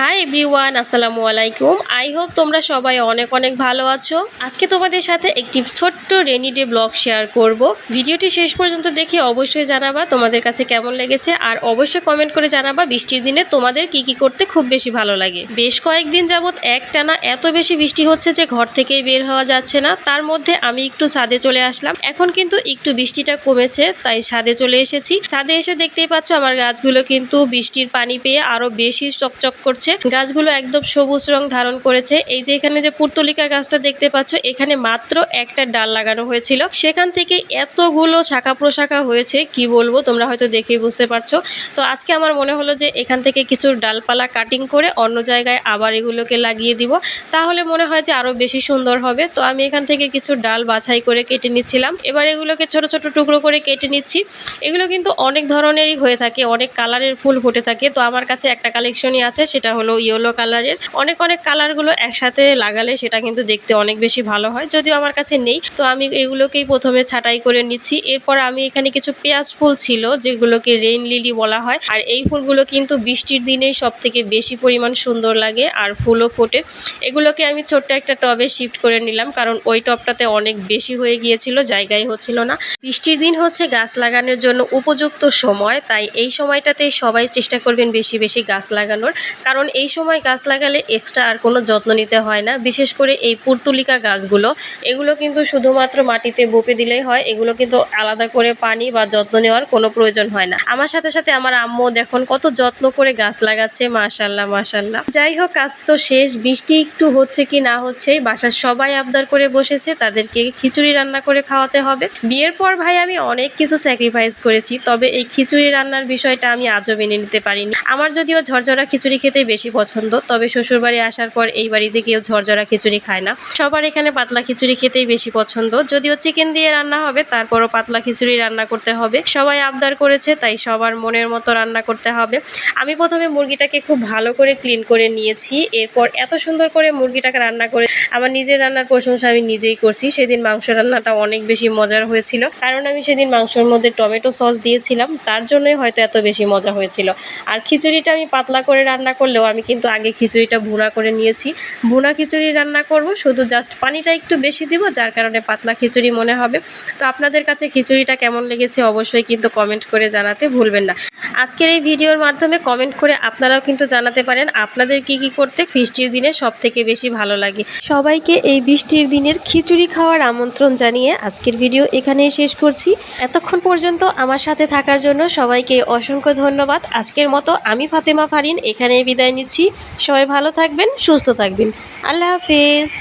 Hi everyone, আসসালামু আলাইকুম। I hope তোমরা সবাই অনেক অনেক ভালো আছো। আজকে তোমাদের সাথে একটি ছোট্ট রেনি ডে ব্লগ শেয়ার করব। ভিডিওটি শেষ পর্যন্ত দেখে অবশ্যই জানাবা তোমাদের কাছে কেমন লেগেছে, আর অবশ্যই কমেন্ট করে জানাবা বৃষ্টির দিনে তোমাদের কি কি করতে খুব বেশি ভালো লাগে। বেশ কয়েকদিন যাবত একটানা এত বেশি বৃষ্টি হচ্ছে যে ঘর থেকেই বের হওয়া যাচ্ছে না। তার মধ্যে আমি একটু ছাদে চলে আসলাম। এখন কিন্তু একটু বৃষ্টিটা কমেছে, তাই ছাদে চলে এসেছি। ছাদে এসে দেখতেই পাচ্ছ আমার গাছগুলো কিন্তু বৃষ্টির পানি পেয়ে আরো বেশি চকচক করছে। গাছগুলো একদম সবুজ রং ধারণ করেছে। এই যে এখানে যে পুর্তলিকা গাছটা দেখতে পাচ্ছ, এখানে মাত্র একটা ডাল লাগানো হয়েছিল, সেখান থেকে এতগুলো শাখা প্রশাখা হয়েছে কি বলবো, তোমরা হয়তো দেখেই বুঝতে পারছো। তো আজকে আমার মনে হলো যে এখান থেকে কিছু ডালপালা কাটিং করে অন্য জায়গায় আবার এগুলোকে লাগিয়ে দিব, তাহলে মনে হয় যে আরো বেশি সুন্দর হবে। তো আমি এখান থেকে কিছু ডাল বাছাই করে কেটে নিচ্ছিলাম। এবার এগুলোকে ছোট ছোট টুকরো করে কেটে নিচ্ছি। এগুলো কিন্তু অনেক ধরনেরই হয়ে থাকে, অনেক কালারের ফুল ফুটে থাকে। তো আমার কাছে একটা কালেকশনই আছে, সেটা হলো ইয়েলো কালারের। অনেক কালারগুলো একসাথে লাগালে সেটা কিন্তু দেখতে অনেক বেশি ভালো হয়, যদিও আমার কাছে নেই। তো আমি এগুলোকেই প্রথমে ছাঁটাই করে নিচ্ছি। এরপর আমি এখানে কিছু পেঁয়াজ ফুল ছিল, যেগুলোকে রেইন লিলি বলা হয়, আর এই ফুলগুলো কিন্তু বৃষ্টির দিনেই সব থেকে বেশি পরিমাণ সুন্দর লাগে আর ফুলও ফোটে। এগুলোকে আমি ছোট্ট একটা টবে শিফট করে নিলাম, কারণ ওই টবটাতে অনেক বেশি হয়ে গিয়েছিল, জায়গায় হচ্ছিল না। বৃষ্টির দিন হচ্ছে গাছ লাগানোর জন্য উপযুক্ত সময়, তাই এই সময়টাতেই সবাই চেষ্টা করবেন বেশি বেশি গাছ লাগানোর, কারণ এই সময় গাছ লাগালে এক্সট্রা আর কোনো যত্ন নিতে হয় না। বিশেষ করে এই পুর্তলিকা গাছগুলো, এগুলো কিন্তু শুধুমাত্র মাটিতে বপে দিলেই হয়, এগুলো কিন্তু আলাদা করে পানি বা যত্ন নেওয়ার কোনো প্রয়োজন হয় না। আমার সাথে সাথে আমার আম্মু দেখুন কত যত্ন করে গাছ লাগাচ্ছে, মাশাল্লাহ মাশাল্লাহ। যাই হোক, কাজ তো শেষ। বৃষ্টি একটু হচ্ছে কি না হচ্ছে, বাসার সবাই আবদার করে বসেছে তাদেরকে খিচুড়ি রান্না করে খাওয়াতে হবে। বিয়ের পর ভাই আমি অনেক কিছু স্যাক্রিফাইস করেছি, তবে এই খিচুড়ি রান্নার বিষয়টা আমি আজও মেনে নিতে পারিনি। আমার যদিও ঝরঝরা খিচুড়ি খেতে বেশি পছন্দ, তবে শ্বশুরবাড়ি আসার পর এই বাড়িতে কেউ ঝরঝরা খিচুড়ি খায় না, সবার এখানে পাতলা খিচুড়ি খেতেই বেশি পছন্দ। যদিও চিকেন দিয়ে রান্না হবে, তারপরও পাতলা খিচুড়ি রান্না করতে হবে। সবাই আবদার করেছে, তাই সবার মনের মতো রান্না করতে হবে। আমি প্রথমে মুরগিটাকে খুব ভালো করে ক্লিন করে নিয়েছি। এরপর এত সুন্দর করে মুরগিটাকে রান্না করে আমার নিজের রান্নার প্রশংসা আমি নিজেই করছি। সেদিন মাংস রান্নাটা অনেক বেশি মজার হয়েছিল, কারণ আমি সেদিন মাংসের মধ্যে টমেটো সস দিয়েছিলাম, তার জন্যই হয়তো এত বেশি মজা হয়েছিল। আর খিচুড়িটা আমি পাতলা করে রান্না করলেও আমি কিন্তু আগে খিচুড়িটা ভুনা করে নিয়েছি। ভুনা খিচুড়ি রান্না করব, শুধু জাস্ট পানিটা একটু বেশি দিব, যার কারণে পাতলা খিচুড়ি মনে হবে। তো আপনাদের কাছে খিচুড়িটা কেমন লেগেছে অবশ্যই কিন্তু কমেন্ট করে জানাতে ভুলবেন না। আজকের এই ভিডিওর মাধ্যমে কমেন্ট করে আপনারাও কিন্তু জানাতে পারেন আপনাদের কি কি করতে বৃষ্টির দিনে সব থেকে বেশি ভালো লাগে। সবাইকে এই বৃষ্টির দিনের খিচুড়ি খাওয়ার আমন্ত্রণ জানিয়ে আজকের ভিডিও এখানেই শেষ করছি। এতক্ষণ পর্যন্ত আমার সাথে থাকার জন্য সবাইকে অসংখ্য ধন্যবাদ। আজকের মতো আমি ফাতেমা ফারিন এখানেই বিদায় নিচ্ছি। সবাই ভালো থাকবেন, সুস্থ থাকবেন। আল্লাহ হাফেজ।